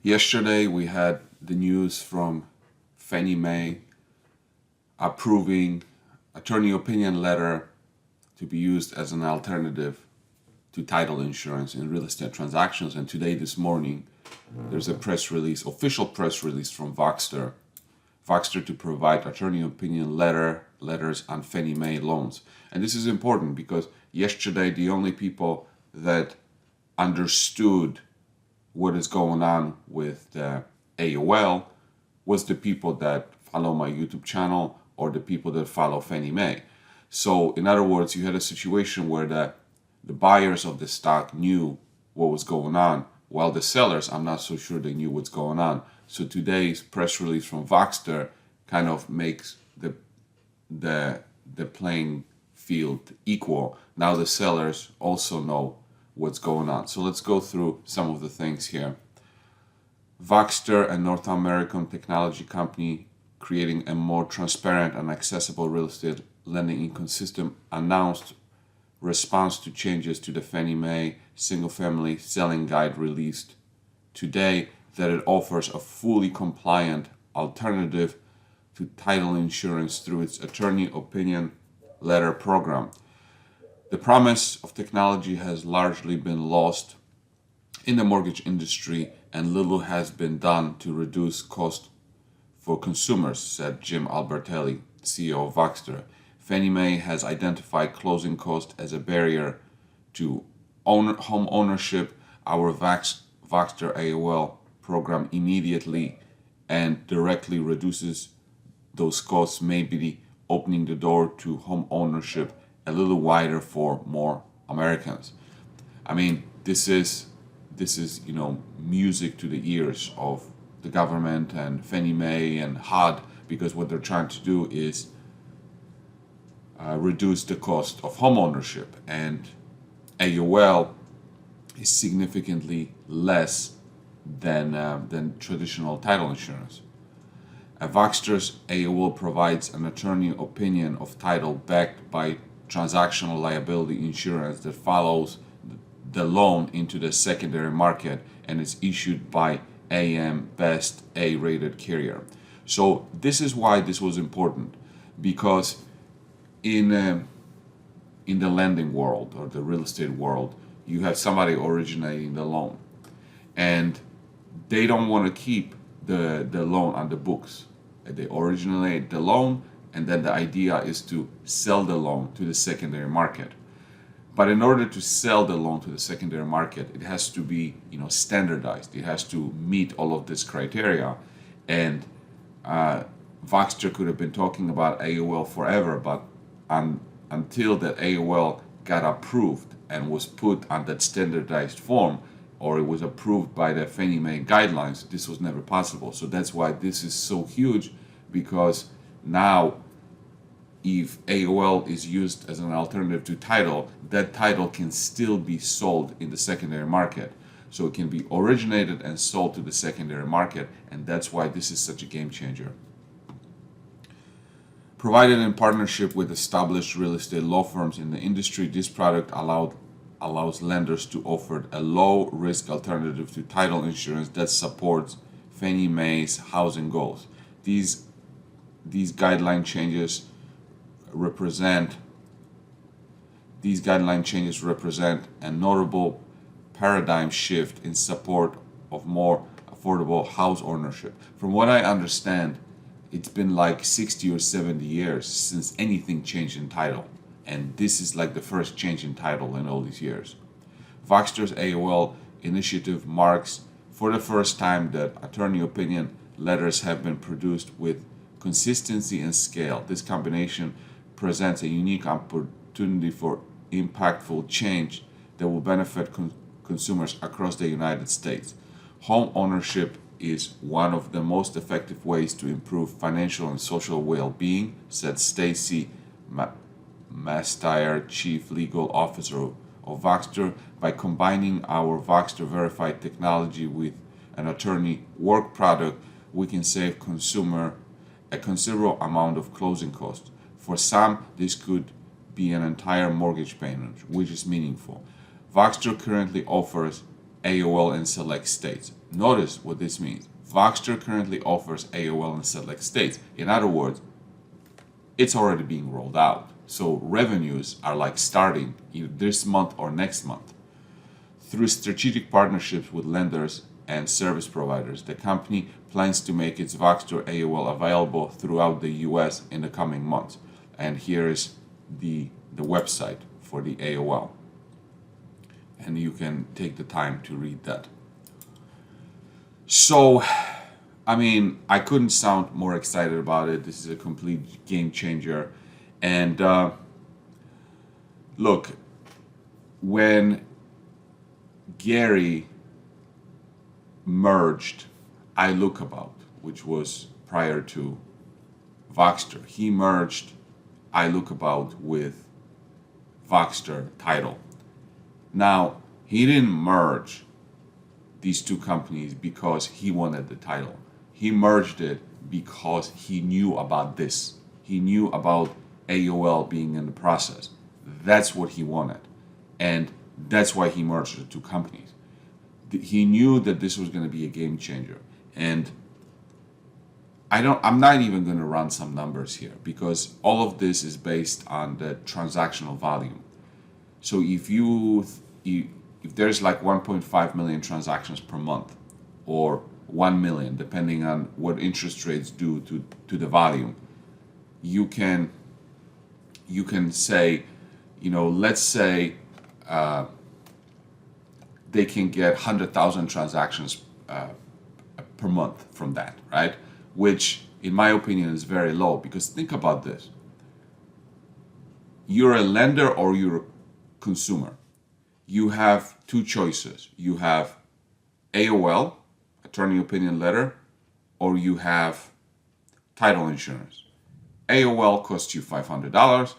Yesterday, we had the news from Fannie Mae approving attorney opinion letter to be used as an alternative to title insurance in real estate transactions. And today, this morning, there's a press release, official press release from Voxtur to provide attorney opinion letters on Fannie Mae loans. And this is important because yesterday, the only people that understood what is going on with the AOL was the people that follow my YouTube channel or the people that follow Fannie Mae. So in other words, you had a situation where the buyers of the stock knew what was going on, while the sellers, I'm not so sure they knew what's going on. So today's press release from Voxtur kind of makes the playing field equal. Now the sellers also know what's going on. So let's go through some of the things here. Voxtur, a North American technology company creating a more transparent and accessible real estate lending ecosystem, announced response to changes to the Fannie Mae single-family selling guide released today that it offers a fully compliant alternative to title insurance through its attorney opinion letter program. The promise of technology has largely been lost in the mortgage industry, and little has been done to reduce cost for consumers, said Jim Albertelli, CEO of Voxtur. Fannie Mae has identified closing costs as a barrier to home ownership. Our Voxtur AOL program immediately and directly reduces those costs, maybe opening the door to home ownership a little wider for more Americans. I mean, this is music to the ears of the government and Fannie Mae and HUD, because what they're trying to do is reduce the cost of home ownership, and AOL is significantly less than traditional title insurance. Voxtur's AOL provides an attorney opinion of title backed by transactional liability insurance that follows the loan into the secondary market and is issued by AM Best A-rated carrier. So this is why this was important, because in the lending world or the real estate world, you have somebody originating the loan, and they don't want to keep the loan on the books. They originate the loan, and then the idea is to sell the loan to the secondary market. But in order to sell the loan to the secondary market, it has to be, standardized. It has to meet all of this criteria. And Voxtur could have been talking about AOL forever, but until that AOL got approved and was put on that standardized form, or it was approved by the Fannie Mae guidelines, this was never possible. So that's why this is so huge, because now if AOL is used as an alternative to title, that title can still be sold in the secondary market. So it can be originated and sold to the secondary market, and that's why this is such a game changer. Provided in partnership with established real estate law firms in the industry, this product allows lenders to offer a low-risk alternative to title insurance that supports Fannie Mae's housing goals. These guideline changes represent a notable paradigm shift in support of more affordable house ownership. From what I understand, it's been like 60 or 70 years since anything changed in title, and this is like the first change in title in all these years. Voxtur's AOL initiative marks for the first time that attorney opinion letters have been produced with consistency and scale. This combination presents a unique opportunity for impactful change that will benefit consumers across the United States. Home ownership is one of the most effective ways to improve financial and social well-being, said Stacy Mastier, Chief Legal Officer of Voxtur. By combining our Voxtur verified technology with an attorney work product, we can save consumer a considerable amount of closing costs. For some, this could be an entire mortgage payment, which is meaningful. Voxtur currently offers AOL in select states. Notice what this means. Voxtur currently offers AOL in select states. In other words, it's already being rolled out. So revenues are like starting either this month or next month. Through strategic partnerships with lenders and service providers, the company plans to make its Voxtur AOL available throughout the US in the coming months. And here is the website for the AOL. And you can take the time to read that. So, I mean, I couldn't sound more excited about it. This is a complete game changer. And look, when Gary merged iLookabout, which was prior to Voxtur, he merged iLookabout with Voxtur Title. Now, he didn't merge these two companies because he wanted the title. He merged it because he knew about this. He knew about AOL being in the process. That's what he wanted. And that's why he merged the two companies. He knew that this was going to be a game changer. And I'm not even going to run some numbers here because all of this is based on the transactional volume. So if there's like 1.5 million transactions per month or 1 million, depending on what interest rates do to the volume, you can say, let's say they can get 100,000 transactions per month from that, right? Which, in my opinion, is very low because think about this. You're a lender or you're a consumer. You have two choices. You have AOL, attorney opinion letter, or you have title insurance. AOL costs you $500.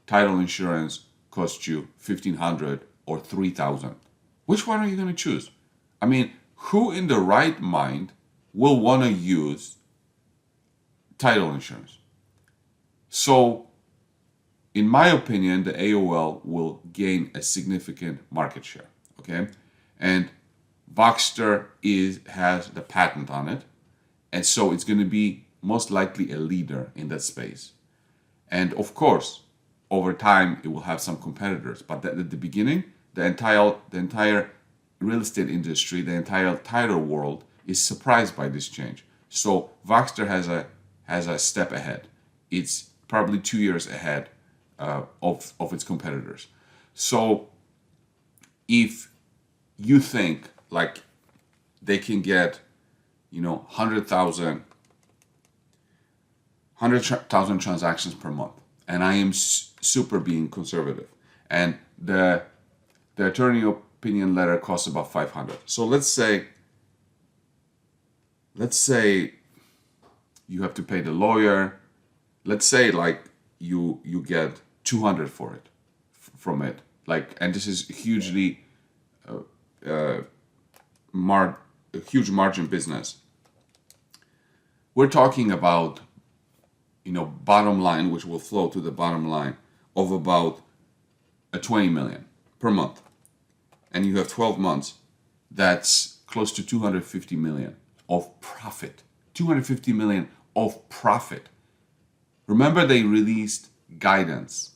Title insurance costs you $1,500 or $3,000. Which one are you going to choose? I mean, who in the right mind will want to use title insurance? So, in my opinion, the AOL will gain a significant market share, okay? And Voxtur has the patent on it, and so it's going to be most likely a leader in that space. And of course, over time, it will have some competitors, but at the beginning, the entire real estate industry, the entire title world is surprised by this change. So Voxtur has a step ahead. It's probably 2 years ahead of its competitors. So if you think like they can get 100,000 transactions per month, and I am super being conservative, and the attorney opinion letter costs about $500. So let's say you have to pay the lawyer. Let's say like you get $200 for it from it, like, and this is hugely a huge margin business. We're talking about bottom line, which will flow to the bottom line of about a 20 million per month, and you have 12 months. That's close to 250 million of profit. 250 million of profit. Remember, they released guidance.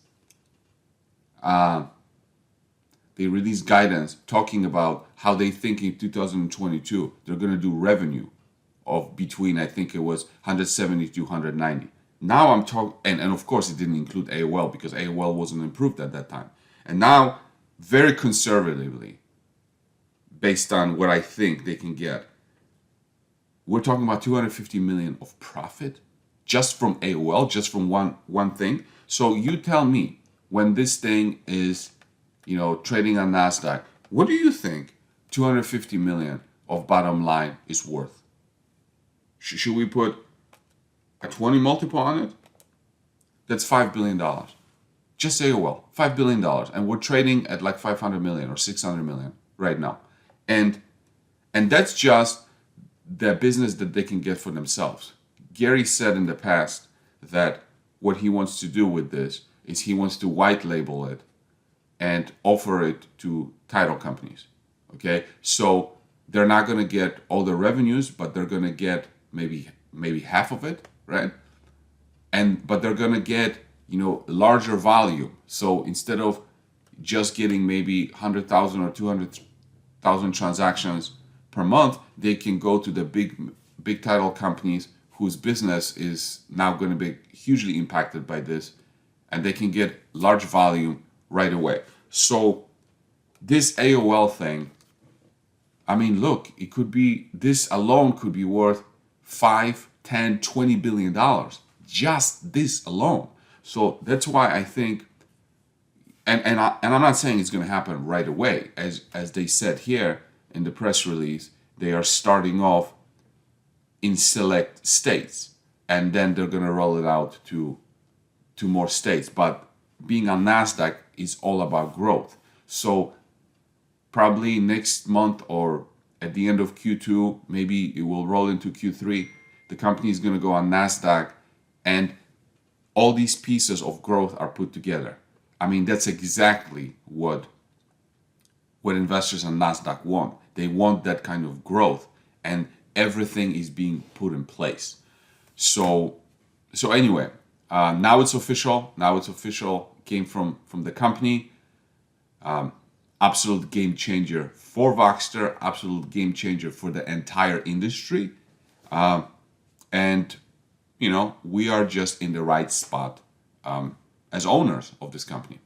Talking about how they think in 2022 they're going to do revenue of between, I think it was 170 to 190. Now I'm talking, and of course it didn't include AOL because AOL wasn't improved at that time. And now, very conservatively, based on what I think they can get, we're talking about 250 million of profit just from AOL, just from one thing. So you tell me, when this thing is, trading on NASDAQ, what do you think 250 million of bottom line is worth? Should we put a 20 multiple on it? That's $5 billion. Just AOL, $5 billion. And we're trading at like 500 million or 600 million right now. And that's just the business that they can get for themselves. Gary said in the past that what he wants to do with this is he wants to white label it and offer it to title companies. Okay, so they're not going to get all the revenues, but they're going to get maybe half of it, right? But they're going to get larger volume. So instead of just getting maybe 100,000 or 200,000 transactions per month, they can go to the big title companies whose business is now going to be hugely impacted by this, and they can get large volume right away. So this AOL thing, I mean, look, this alone could be worth 5, 10, 20 billion dollars. Just this alone. So that's why I think, and I'm not saying it's going to happen right away. As they said here in the press release, they are starting off in select states, and then they're going to roll it out to more states. But being on NASDAQ is all about growth. So probably next month or at the end of Q2, maybe it will roll into Q3, the company is going to go on NASDAQ, and all these pieces of growth are put together. I mean, that's exactly what investors on NASDAQ want. They want that kind of growth, and everything is being put in place. So anyway, now it's official. Came from the company. Absolute game changer for Voxtur. Absolute game changer for the entire industry. And we are just in the right spot as owners of this company.